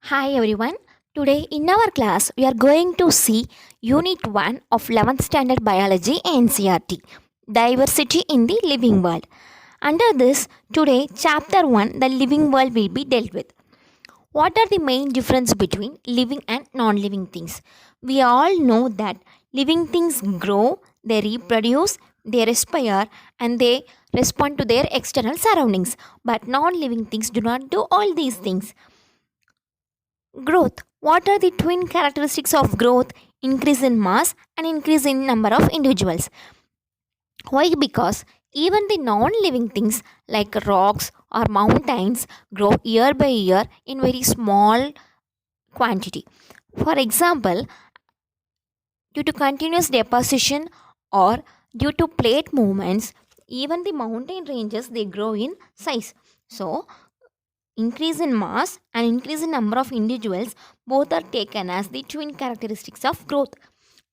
Hi everyone. Today in our class we are going to see Unit 1 of 11th Standard Biology NCERT Diversity in the Living World. Under this, today Chapter 1 The Living World will be dealt with. What are the main difference between living and non-living things? We all know that living things grow, they reproduce, they respire and they respond to their external surroundings. But non-living things do not do all these things. Growth. What are the twin characteristics of growth? Increase in mass and increase in number of individuals. Why? Because even the non living things like rocks or mountains grow year by year in very small quantity. For example, due to continuous deposition or due to plate movements, even the mountain ranges they grow in size. So, increase in mass and increase in number of individuals both are taken as the twin characteristics of growth.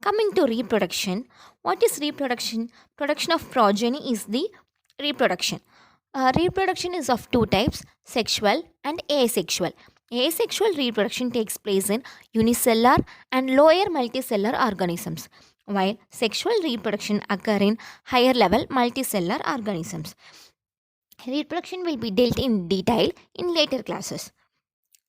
Coming to reproduction, what is reproduction? Production of progeny is the reproduction. Reproduction is of two types, sexual and asexual. Asexual reproduction takes place in unicellular and lower multicellular organisms, while sexual reproduction occur in higher level multicellular organisms. Reproduction will be dealt in detail in later classes.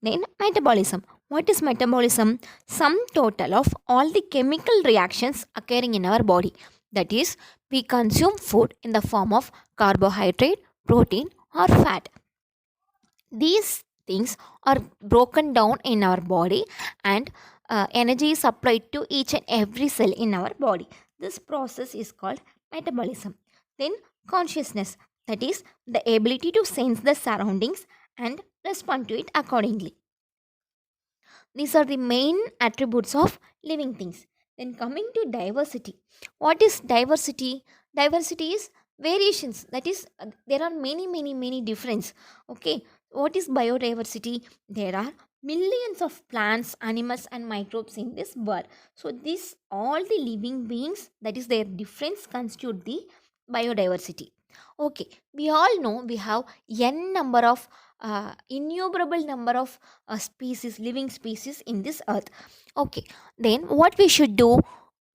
Then metabolism. What is metabolism? Sum total of all the chemical reactions occurring in our body. That is, we consume food in the form of carbohydrate, protein, or fat. These things are broken down in our body and energy is supplied to each and every cell in our body. This process is called metabolism. Then consciousness, that is the ability to sense the surroundings and respond to it accordingly. These are the main attributes of living things. Then coming to diversity. What is diversity? Diversity is variations. That is, there are many difference. Okay. What is biodiversity? There are millions of plants, animals, and microbes in this world. So, this all the living beings, that is their difference, constitute the biodiversity. Okay, we all know we have n number of innumerable number of species, living species in this earth. Okay, then what we should do?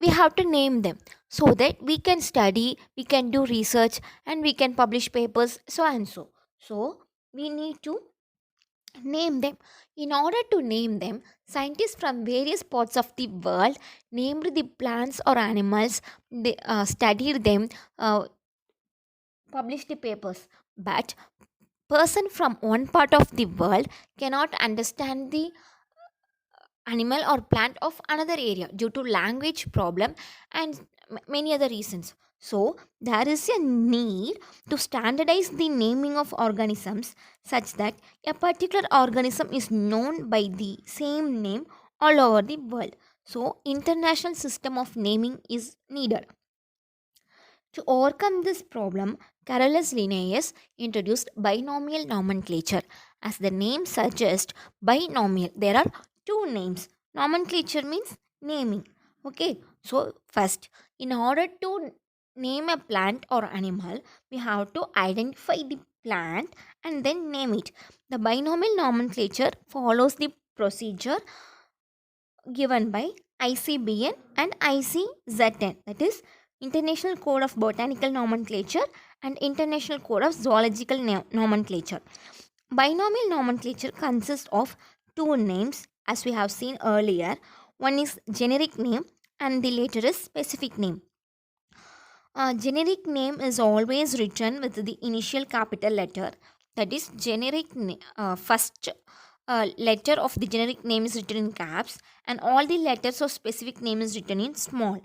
We have to name them so that we can study, we can do research, and we can publish papers, so and so. So, we need to name them. In order to name them, scientists from various parts of the world named the plants or animals, they studied them, published the papers. But person from one part of the world cannot understand the animal or plant of another area due to language problem and many other reasons. So there is a need to standardize the naming of organisms such that a particular organism is known by the same name all over the world. So international system of naming is needed. To overcome this problem, Carolus Linnaeus introduced binomial nomenclature. As the name suggests, binomial, there are two names. Nomenclature means naming. Okay, so first, in order to name a plant or animal, we have to identify the plant and then name it. The binomial nomenclature follows the procedure given by ICBN and ICZN, that is International Code of Botanical Nomenclature and International Code of Zoological Nomenclature. Binomial nomenclature consists of two names as we have seen earlier. One is generic name and the later is specific name. Generic name is always written with the initial capital letter, that is first letter of the generic name is written in caps and all the letters of specific name is written in small,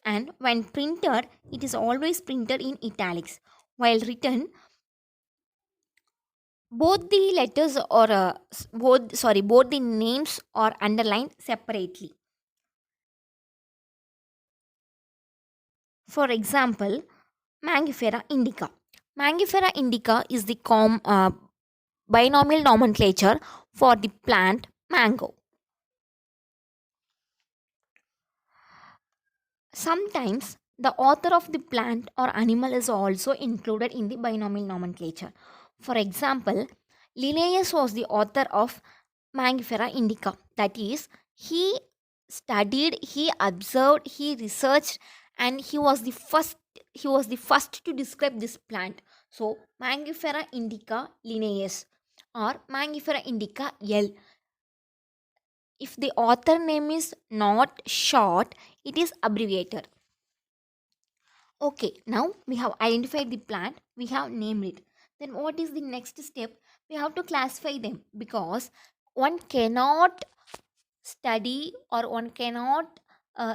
and when printed it is always printed in italics. While written, both the letters or both the names are underlined separately. For example, Mangifera indica. Mangifera indica is the binomial nomenclature for the plant mango. Sometimes the author of the plant or animal is also included in the binomial nomenclature. For example, Linnaeus was the author of Mangifera indica. That is, he studied, he observed, he researched, and he was the first to describe this plant. So Mangifera indica linnaeus or Mangifera indica L. If the author name is not short, it is abbreviated. Okay, now we have identified the plant, we have named it. Then what is the next step? We have to classify them, because one cannot study or one cannot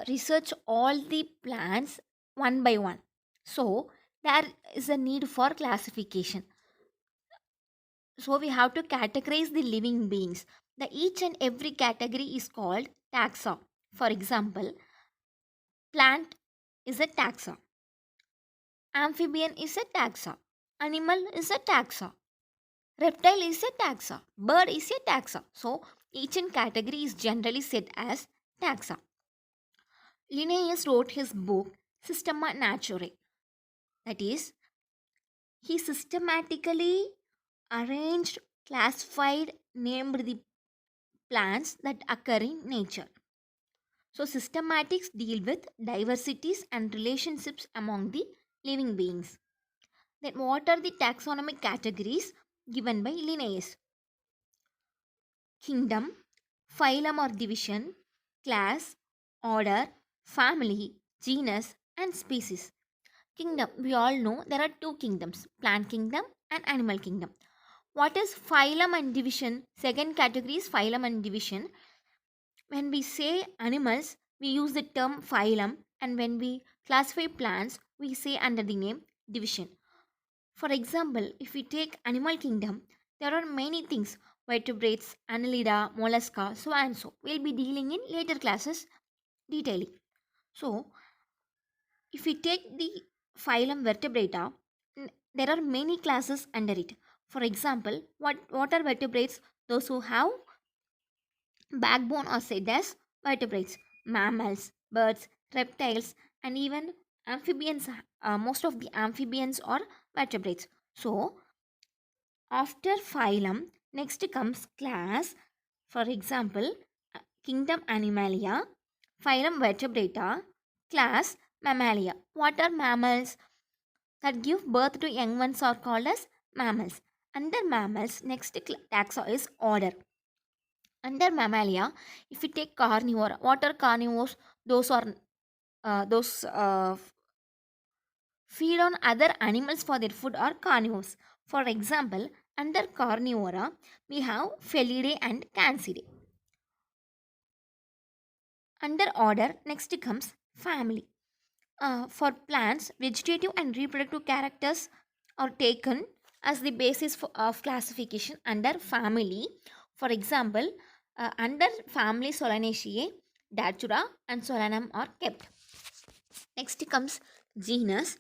research all the plants one by one. So there is a need for classification. So we have to categorize the living beings. The each and every category is called taxa. For example, plant is a taxa, amphibian is a taxa, animal is a taxa, reptile is a taxa, bird is a taxa. So each and category is generally said as taxa. Linnaeus wrote his book Systema Naturae. That is, he systematically arranged, classified, named the plants that occur in nature. So, systematics deal with diversities and relationships among the living beings. Then, what are the taxonomic categories given by Linnaeus? Kingdom, phylum or division, class, order, family, genus, and species. Kingdom, we all know there are two kingdoms, plant kingdom and animal kingdom. What is phylum and division? Second category is phylum and division. When we say animals, we use the term phylum, and when we classify plants, we say under the name division. For example, if we take animal kingdom, there are many things, vertebrates, annelida, mollusca, so and so. We'll be dealing in later classes detailing. So, if we take the phylum Vertebrata, there are many classes under it. For example, what are vertebrates? Those who have backbone are said as vertebrates. Mammals, birds, reptiles, and even amphibians. Most of the amphibians are vertebrates. So, after phylum, next comes class. For example, kingdom Animalia, phylum Vertebrata, class Mammalia. What are mammals? That give birth to young ones are called as mammals. Under mammals, next taxa is order. Under mammalia, if we take carnivore, what are carnivores? Those are those feed on other animals for their food are carnivores. For example, under carnivora, we have Felidae and Cancidae. Under order, next comes family. For plants, vegetative and reproductive characters are taken as the basis of classification under family. For example, under family Solanaceae, Datura and Solanum are kept. Next comes genus.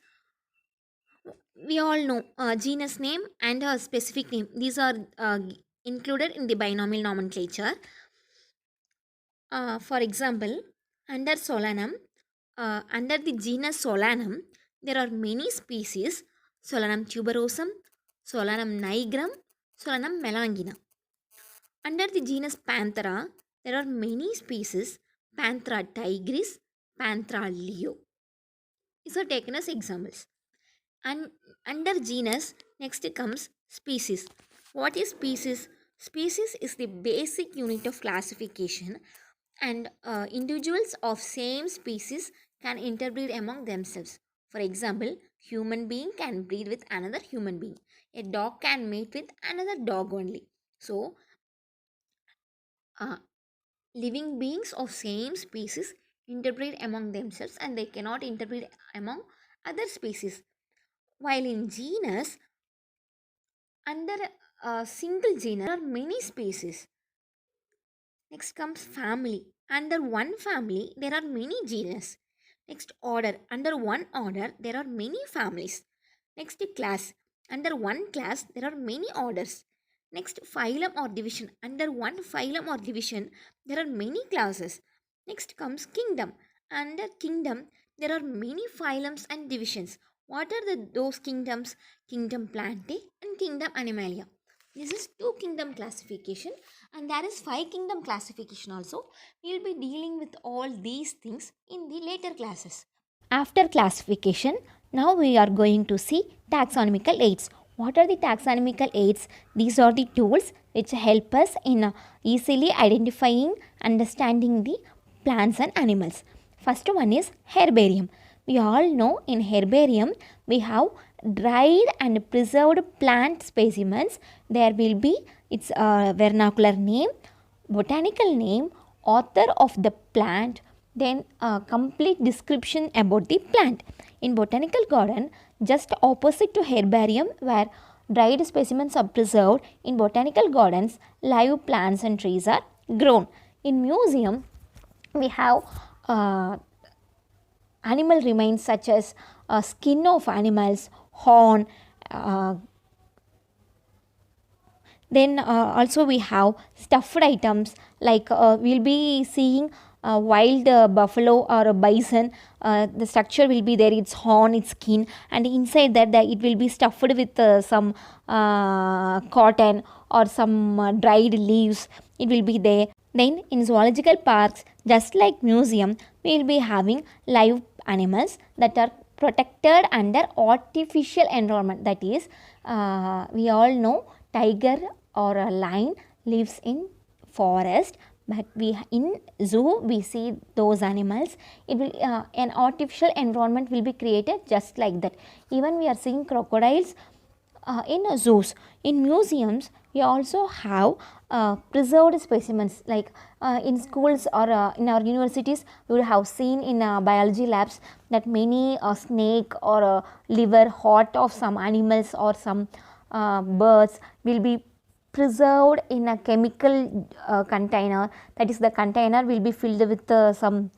We all know genus name and a specific name. These are included in the binomial nomenclature. For example, under Solanum, under the genus Solanum, there are many species: Solanum tuberosum, Solanum nigrum, Solanum melangina. Under the genus Panthera, there are many species: Panthera tigris, Panthera leo. These are taken as examples. And under genus, next comes species. What is species? Species is the basic unit of classification, and individuals of same species can interbreed among themselves. For example, human being can breed with another human being. A dog can mate with another dog only. So, uh, living beings of same species interbreed among themselves, and they cannot interbreed among other species. While in genus, under a single genus, there are many species. Next comes family. Under one family, there are many genus. Next order. Under one order, there are many families. Next class. Under one class, there are many orders. Next phylum or division. Under one phylum or division, there are many classes. Next comes kingdom. Under kingdom, there are many phylums and divisions. What are those kingdoms? Kingdom Plantae and Kingdom Animalia. This is two kingdom classification, and there is five kingdom classification also. We will be dealing with all these things in the later classes. After classification, now we are going to see taxonomical aids. What are the taxonomical aids? These are the tools which help us in easily identifying, understanding the plants and animals. First one is herbarium. We all know in herbarium we have dried and preserved plant specimens. There will be its vernacular name, botanical name, author of the plant, then a complete description about the plant. In botanical garden, just opposite to herbarium where dried specimens are preserved, in botanical gardens live plants and trees are grown. In museum we have animal remains such as skin of animals, horn, uh, then also we have stuffed items like we'll be seeing a wild buffalo or a bison. The structure will be there, its horn, its skin, and inside that, it will be stuffed with some cotton or some dried leaves. It will be there. Then in zoological parks, just like museum, we will be having live animals that are protected under artificial environment. That is, we all know tiger or a lion lives in forest, but we in zoo we see those animals. It will an artificial environment will be created just like that. Even we are seeing crocodiles in zoos. In museums we also have preserved specimens, like in schools or in our universities we would have seen in biology labs that many snake or liver, heart of some animals or some birds will be preserved in a chemical container. That is, the container will be filled with some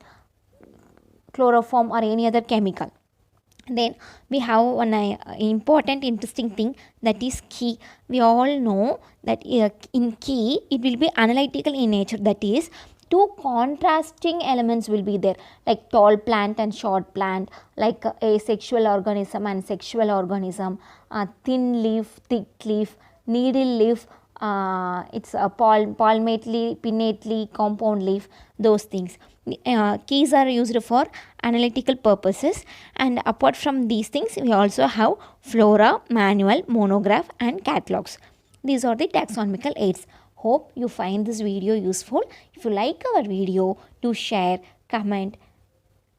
chloroform or any other chemical. Then we have one important interesting thing, that is key. We all know that in key it will be analytical in nature. That is, two contrasting elements will be there, like tall plant and short plant, like asexual organism and sexual organism, thin leaf, thick leaf, needle leaf, it's a palmately, pinnately, compound leaf, those things. Keys are used for analytical purposes, and apart from these things we also have flora, manual, monograph and catalogs. These are the taxonomical aids. Hope you find this video useful. If you like our video, do share, comment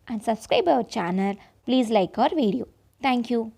and subscribe our channel. Please like our video. Thank you.